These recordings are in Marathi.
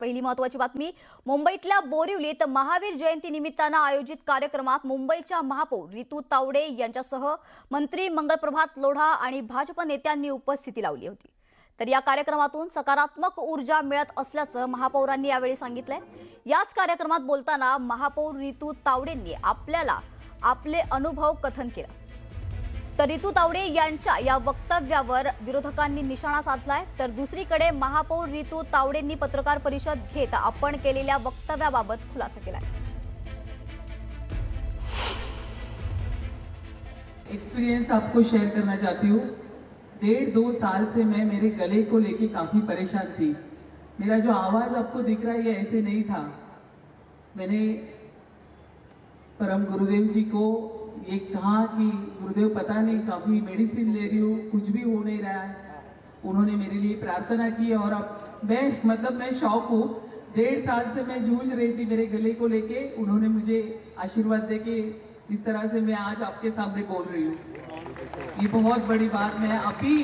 पहिली महत्त्वाची बातमी मुंबईतल्या बोरिवलीत महावीर जयंती निमित्तानं आयोजित कार्यक्रमात मुंबईच्या महापौर रितू तावडे यांच्यासह मंत्री मंगलप्रभात लोढा आणि भाजप नेत्यांनी उपस्थिती लावली होती। तर या कार्यक्रमातून सकारात्मक ऊर्जा मिळत असल्याचं महापौरांनी यावेळी सांगितलंय। याच कार्यक्रमात बोलताना महापौर रितू तावडेंनी आपले अनुभव कथन केला। तर रितू तावडे यांच्या या वक्तव्यावर विरोधकांनी निशाणा साधलाय। तर दुसरीकडे महापौर रितू तावडेंनी पत्रकार परिषद घेत आपण केलेल्या वक्तव्याबाबत खुलासा केलाय। एक्सपीरियंस आपको शेयर करना चाहती हूँ। 1.5-2 साल से मैं मेरे गले को लेके काफी परेशान थी। मेरा जो आवाज आपको दिख रहा है ये ऐसे नहीं था। मैंने परम गुरुदेव जी को ये कहा कि गुरुदेव पता नहीं काफी मेडिसिन ले रही हूँ, कुछ भी हो नहीं रहा है। उन्होंने मेरे लिए प्रार्थना की और अब मैं शौक हूँ। 1.5 साल से मैं जूझ रही थी मेरे गले को लेके, उन्होंने मुझे आशीर्वाद दे के इस तरह से मैं आज आपके सामने बोल रही हूँ। ये बहुत बड़ी बात। मैं अभी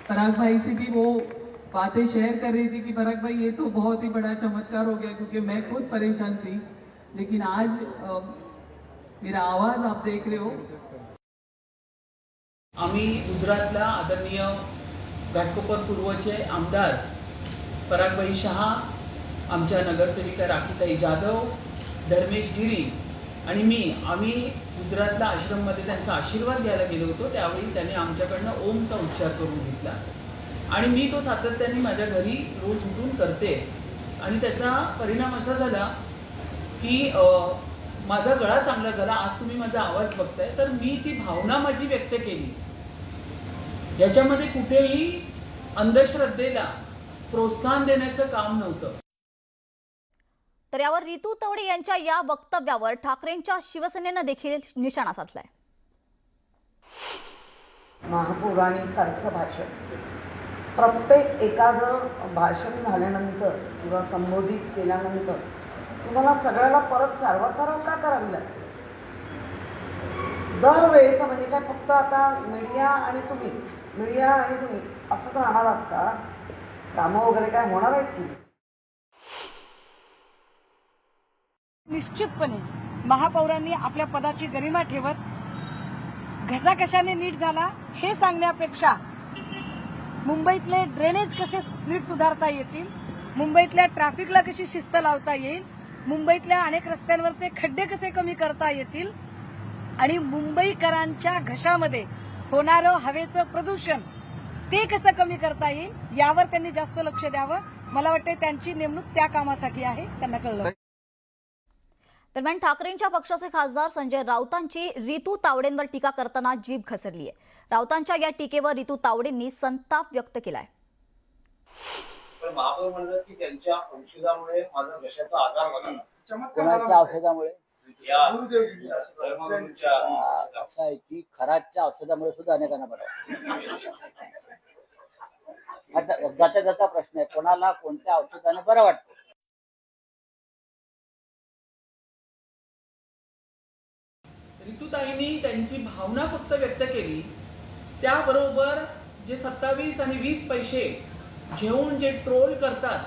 पराग भाई से भी वो बातें शेयर कर रही थी कि पराग भाई ये तो बहुत ही बड़ा चमत्कार हो गया, क्योंकि मैं खुद परेशान थी, लेकिन आज मेरा आवाज आप देख रहे हो। आम्ही गुजरातला आदरणीय घाटकोपर पूर्वचे आमदार परागभाई शहा, आमच्या नगरसेविका राखीताई जाधव, धर्मेश गिरी आणि आम्ही गुजरातला आश्रममध्ये त्यांचा आशीर्वाद घ्यायला गेलो होतो। त्यावेळी त्यांनी आमच्याकडनं ओमचा उच्चार करून घेतला आणि मी तो सातत्याने माझ्या घरी रोज उठून करते आणि त्याचा परिणाम असा झाला की माझा गळा चांगला झाला। आज तुम्ही माझा आवाज बघताय, तर मी ती भावना माझी व्यक्त केली। याच्यामध्ये कुठेही अंधश्रद्धेला प्रोत्साहन देण्याचं काम नव्हतं। तर यावर रितू तावडे यांच्या या वक्तव्यावर ठाकरेंच्या शिवसेनेनं देखील निशाणा साधलाय। महापौरांनी कालचं भाषण, प्रत्येक एखादं भाषण झाल्यानंतर किंवा संबोधित केल्यानंतर तुम्हाला सगळ्याला परत सारवासारव का करावी लागते? दरवेळेचं म्हणजे काय फक्त आता मीडिया आणि तुम्ही असंच राहणार आहात का? कामं वगैरे काय होणार आहेत की? निश्चितपणे महापौरांनी आपल्या पदाची गरिमा ठेवत घसाकशाने नीट झाला हे सांगण्यापेक्षा मुंबईतले ड्रेनेज कसे नीट सुधारता येतील, मुंबईतल्या ट्रॅफिकला कशी शिस्त लावता येईल, मुंबईतल्या अनेक रस्त्यांवरचे खड्डे कसे कमी करता येतील आणि मुंबईकरांच्या घशामध्ये होणारं हवेचं प्रदूषण ते कसं कमी करता येईल यावर त्यांनी जास्त लक्ष द्यावं। मला वाटतं त्यांची नेमणूक त्या कामासाठी आहे, त्यांना कळलं। दरम्यान ठाकरेंच्या पक्षाचे खासदार संजय राऊतांची रितू तावडेंवर टीका करताना जीभ घसरली आहे। राऊतांच्या या टीकेवर रितू तावडेंनी संताप व्यक्त केलाय। पण महापौर म्हणलं की त्यांच्या औषधामुळे माझा घशाचा आजार बदलला। कोणाच्या औषधामुळे? असं आहे की खराच्या औषधामुळे सुद्धा अनेकांना बरं। आता जाता जाता प्रश्न आहे, कोणाला कोणत्या औषधाने बरं वाटतं? रितूताईंनी त्यांची भावना फक्त व्यक्त केली, त्याबरोबर जे 27 आणि 20 पैसे घेऊन जे ट्रोल करतात,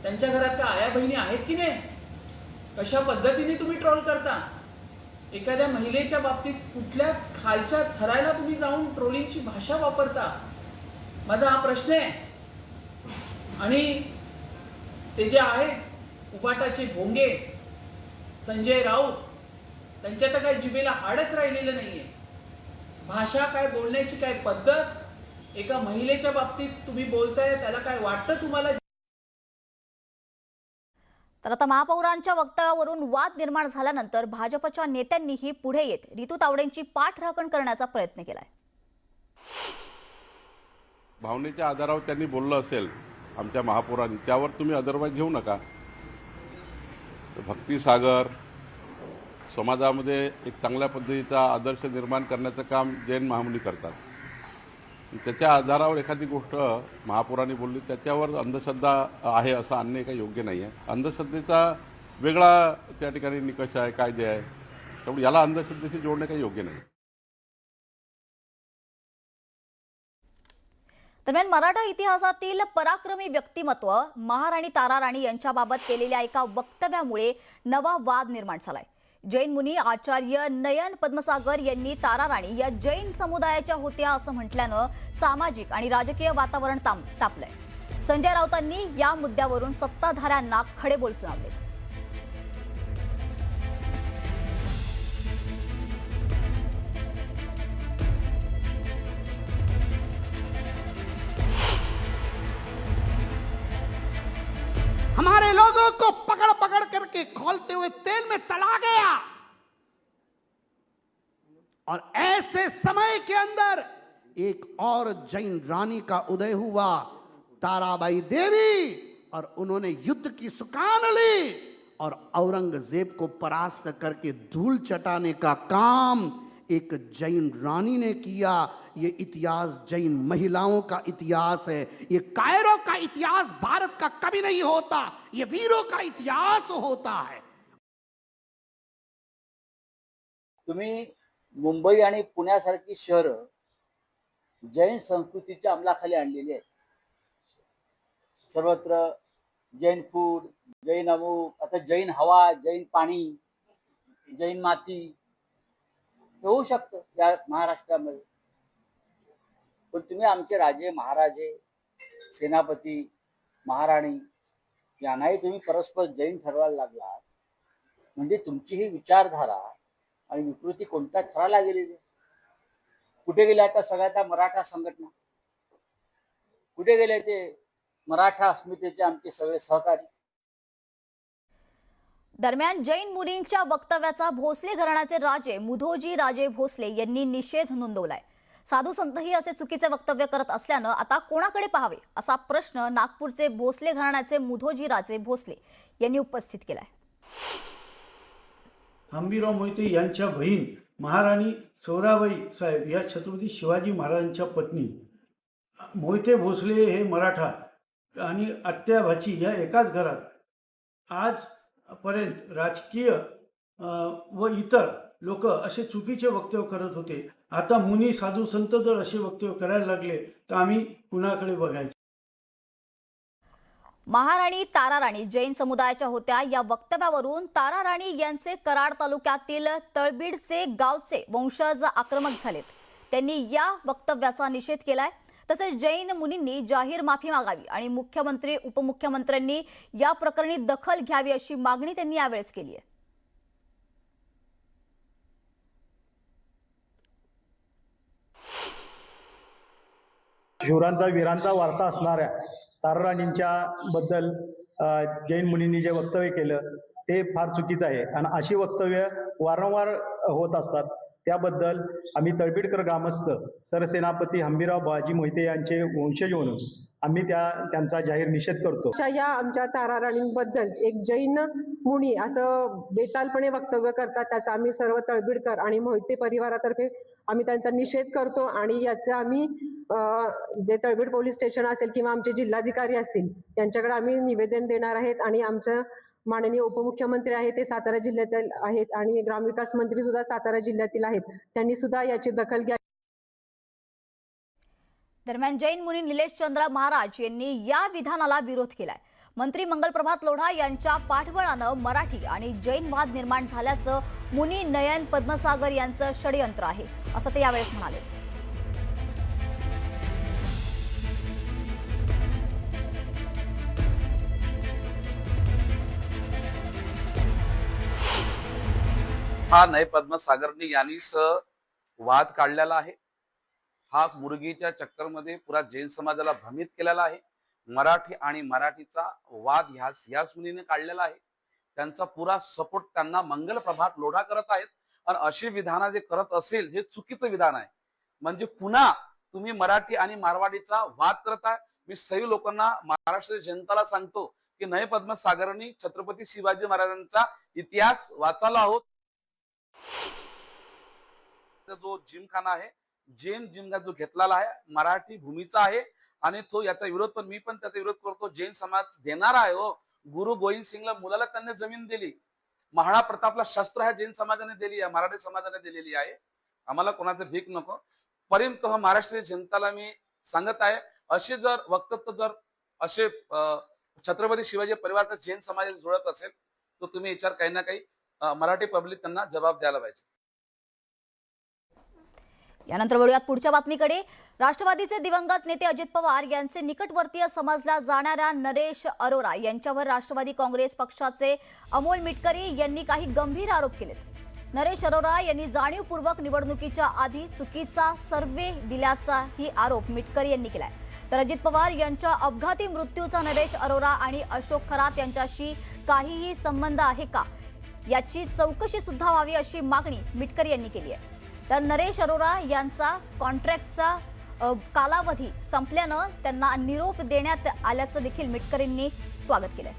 त्यांच्या घरात काय आया बहिणी आहेत की नाही? कशा पद्धतीने तुम्ही ट्रोल करता? एखाद्या महिलेच्या बाबतीत कुठल्या खालच्या थराला तुम्ही जाऊन ट्रोलिंगची भाषा वापरता? माझा हा प्रश्न आहे। आणि ते जे आहेत उबाटाचे भोंगे संजय राऊत, त्यांच्या तर काही जिभेला हाडच राहिलेलं नाहीये। भाषा काय, बोलण्याची काय पद्धत, एका महिलेच्या बाबतीत तुम्ही बोलताय त्याला काय वाटतं तुम्हाला? तर आता महापौरांच्या वक्तव्यावरून वाद निर्माण झाल्यानंतर भाजपच्या नेत्यांनीही पुढे येत रितू तावडेंची पाठराखण करण्याचा प्रयत्न केलाय। भावनेच्या आधारावर त्यांनी बोललं असेल आमच्या महापौरांनी, त्यावर तुम्ही अदरवाईज घेऊ नका। भक्तिसागर समाजामध्ये एक चांगल्या पद्धतीचा आदर्श निर्माण करण्याचं काम जैन महामुनी करतात। त्याच्या आधारावर एखादी गोष्ट महापौरांनी बोलली त्याच्यावर अंधश्रद्धा आहे असं आणणे काही योग्य नाही आहे। अंधश्रद्धेचा वेगळा त्या ठिकाणी निकष आहे, कायदे आहे, त्यामुळे याला अंधश्रद्धेशी जोडणे काही योग्य नाही। दरम्यान मराठा इतिहासातील पराक्रमी व्यक्तिमत्व महाराणी तारा राणी यांच्याबाबत केलेल्या एका वक्तव्यामुळे नवा वाद निर्माण झालाय. जैन मुनी आचार्य नयन पद्मसागर यांनी तारा राणी या जैन समुदायाच्या होत्या असं म्हटल्यानं सामाजिक आणि राजकीय वातावरण तापलंय. संजय राऊतांनी या मुद्द्यावरून सत्ताधाऱ्यांना खडेबोल सुनावले. हमारे लोगों को पकड़ पकड़ करके खौलते हुए तेल में तला गया और ऐसे समय के अंदर एक और जैन रानी का उदय हुआ, ताराबाई देवी, और उन्होंने युद्ध की सुकान ली और औरंगजेब को परास्त करके धूल चटाने का काम एक जैन रानी ने किया। ये इतिहास जैन महिलाओं का इतिहास है। ये कायरो का इतिहास भारत का कभी नहीं होता, ये वीरों का इतिहास होता है। तुम्ही मुंबई आणि पुण्यासारखी शहर जैन संस्कृतीच्या अंमलाखाली आणलेली आहेत. सर्वत्र जैन फूड, जैन अमुक, आता जैन हवा, जैन पाणी, जैन माती होऊ शकतं या महाराष्ट्रामध्ये. पण तुम्ही आमचे राजे महाराजे, सेनापती, महाराणी यांनाही तुम्ही परस्पर जैन ठरवायला लागला. म्हणजे तुमची ही विचारधारा आणि विकृती कोणत्या थराला गेलेली? कुठे गेल्या त्या सगळ्या त्या मराठा संघटना? कुठे गेले ते मराठा अस्मितेचे आमचे सगळे सहकारी? दरम्यान जैन मुनींच्या वक्तव्याचा भोसले घराण्याचे राजे मुधोजी राजे भोसले यांनी निषेध नोंदवलाय. साधू संतही असे चुकीचे वक्तव्य करत असल्यानं आता कोणाकडे पाहावे असा प्रश्न नागपूरचे भोसले घराण्याचे मुधोजी राजे भोसले यांनी उपस्थित केलाय. हंबीराव मोहिते यांच्या बहीण महाराणी सोराबाई साहेब या छत्रपती शिवाजी महाराजांच्या पत्नी. मोहिते भोसले हे मराठा आणि आत्या भाची या एकाच घरात आजपर्यंत राजकीय व इतर लोक असे चुकीचे वक्तव्य करत होते. आता मुनी साधू संत जर असे वक्तव्य करायला लागले तर आम्ही कुणाकडे बघायचे? महाराणी तारा राणी जैन समुदायाच्या होत्या या वक्तव्यावरून तारा राणी यांचे कराड तालुक्यातील तळबीडचे गावचे वंशज आक्रमक झालेत. त्यांनी या वक्तव्याचा निषेध केलाय. तसेच जैन मुनींनी जाहीर माफी मागावी आणि मुख्यमंत्री उपमुख्यमंत्र्यांनी या प्रकरणी दखल घ्यावी अशी मागणी त्यांनी यावेळेस केली आहे. शूरांचा वीरांचा वारसा असणाऱ्या तारा राणींच्या बद्दल जैन मुनींनी जे वक्तव्य केलं ते फार चुकीचं आहे आणि अशी वक्तव्य वारंवार होत असतात. त्याबद्दल आम्ही तळबीडकर ग्रामस्थ सरसेनापती हंबीराव बाजी मोहिते यांचे वंशज म्हणून आम्ही त्यांचा जाहीर निषेध करतो. या आमच्या तारा राणींबद्दल एक जैन मुनी असं बेतालपणे वक्तव्य करतात, त्याचा आम्ही सर्व तळबीडकर आणि मोहिते परिवारातर्फे आम्ही त्यांचा निषेध करतो आणि याचा आम्ही जे तळबीड पोलीस स्टेशन असेल किंवा आमचे जिल्हाधिकारी असतील त्यांच्याकडे आम्ही निवेदन देणार आहेत. आणि आमचं माननीय उपमुख्यमंत्री आहेत ते सातारा जिल्ह्यातील आहेत आणि ग्रामविकास मंत्री सुद्धा सातारा जिल्ह्यातील आहेत, त्यांनी सुद्धा याची दखल घ्यावी. दरम्यान जैन मुनी निलेश चंद्र महाराज यांनी या विधानाला विरोध केलाय. मंत्री मंगलप्रभात लोढा यांच्या पाठबळानं मराठी आणि जैन वाद निर्माण झाल्याचं मुनी नयन पद्मसागर यांचं षडयंत्र आहे असं ते यावेळेस म्हणाले. हा नय पद्मसागरनी यांनी वाद काढलेला आहे. हा मुरगीच्या चक्करमध्ये पुरा जैन समाजाला भ्रमित केलेला आहे. मराठी आणि मराठीचा वाद ह्याच मुलीने काढलेला आहे. त्यांचा पुरा सपोर्ट त्यांना मंगलप्रभात लोढा करत आहेत आणि अशी विधानं जे करत असेल हे चुकीचं विधान आहे. म्हणजे पुन्हा तुम्ही मराठी आणि मारवाडीचा वाद करताय. मी सर्व लोकांना महाराष्ट्राच्या जनताला सांगतो की नय पद्मसागरनी छत्रपती शिवाजी महाराजांचा इतिहास वाचायला आहोत. जो जिमखाना आहे जैन जिमखाना जो घेतलेला आहे मराठी भूमीचा आहे आणि तो याचा विरोध पण मी पण त्याचा विरोध करतो. जैन समाज देणार आहे. हो, गुरु गोविंद सिंगला मुलाला त्यांनी जमीन दिली. महाराणा प्रतापला शस्त्र ह्या जैन समाजाने दिली आहे, मराठी समाजाने दिलेली आहे. आम्हाला कोणाचं भीक नको. पर्यंत महाराष्ट्राच्या जनताला मी सांगत आहे. असे जर वक्तव्य जर असे छत्रपती शिवाजी परिवाराचा जैन समाज जुळत असेल तर तुम्ही विचार काही ना काही मराठी पब्लिक त्यांना जबाब द्यायला पाहिजे. यानंतर वळूयात पुढच्या बातमीकडे. राष्ट्रवादीचे दिवंगत नेते अजित पवार यांचे निकटवर्तीय समजल्या जाणाऱ्या नरेश अरोरा यांच्यावर राष्ट्रवादी काँग्रेस पक्षाचे अमोल मिटकरी यांनी काही गंभीर आरोप केलेत. नरेश अरोरा यांनी जाणीवपूर्वक निवडणुकीच्या आधी चुकीचा सर्व्हे दिल्याचाही आरोप मिटकरी यांनी केलाय. तर अजित पवार यांच्या अपघाती मृत्यूचा नरेश अरोरा आणि अशोक खरात यांच्याशी काहीही संबंध आहे का याची चौकशी सुद्धा व्हावी अशी मागणी मिटकरी यांनी केली आहे. तर नरेश अरोरा यांचा कॉन्ट्रॅक्टचा कालावधी संपल्यानं त्यांना निरोप देण्यात आल्याचं देखील मिटकरींनी स्वागत केलंय.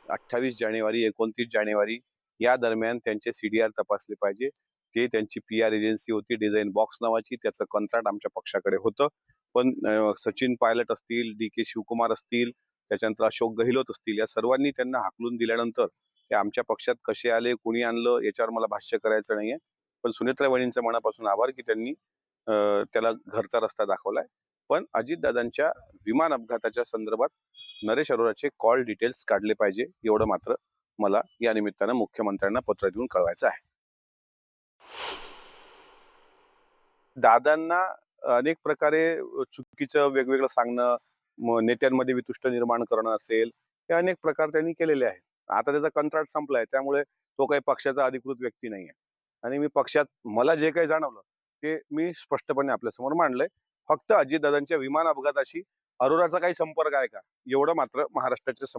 28 जानेवारी 29 जानेवारी या दरम्यान त्यांचे CDR तपासले पाहिजे. ते त्यांची PR एजन्सी होती डिझाईन बॉक्स नावाची, त्याचं कंत्राट आमच्या पक्षाकडे होतं. पण सचिन पायलट असतील, DK शिवकुमार असतील, त्याच्यानंतर अशोक गहलोत असतील, या सर्वांनी त्यांना हाकलून दिल्यानंतर ते आमच्या पक्षात कसे आले, कोणी आणलं याच्यावर मला भाष्य करायचं नाहीये. पण सुनेत्रा वहिनींचं मनापासून आभार की त्यांनी त्याला घरचा रस्ता दाखवलाय. पण अजितदादांच्या विमान अपघाताच्या संदर्भात नरेश अरोराचे कॉल डिटेल्स काढले पाहिजे, एवढं मात्र मला या निमित्तानं मुख्यमंत्र्यांना पत्र देऊन कळवायचं आहे. दादांना अनेक प्रकारे चुकीचं वेगवेगळं सांगणं, नेत्यांमध्ये वितुष्ट निर्माण करणं असेल, हे अनेक प्रकार त्यांनी केलेले आहे. आता त्याचा कंत्राट संपलाय, त्यामुळे तो काही पक्षाचा अधिकृत व्यक्ती नाहीये. आणि मी पक्षात मला जे काही जाणवलं ते मी स्पष्टपणे आपल्या समोर मांडलंय. फक्त अजितदादांच्या विमान अपघाताशी अरोराचा काही संपर्क आहे का, एवढं मात्र महाराष्ट्राच्या समोर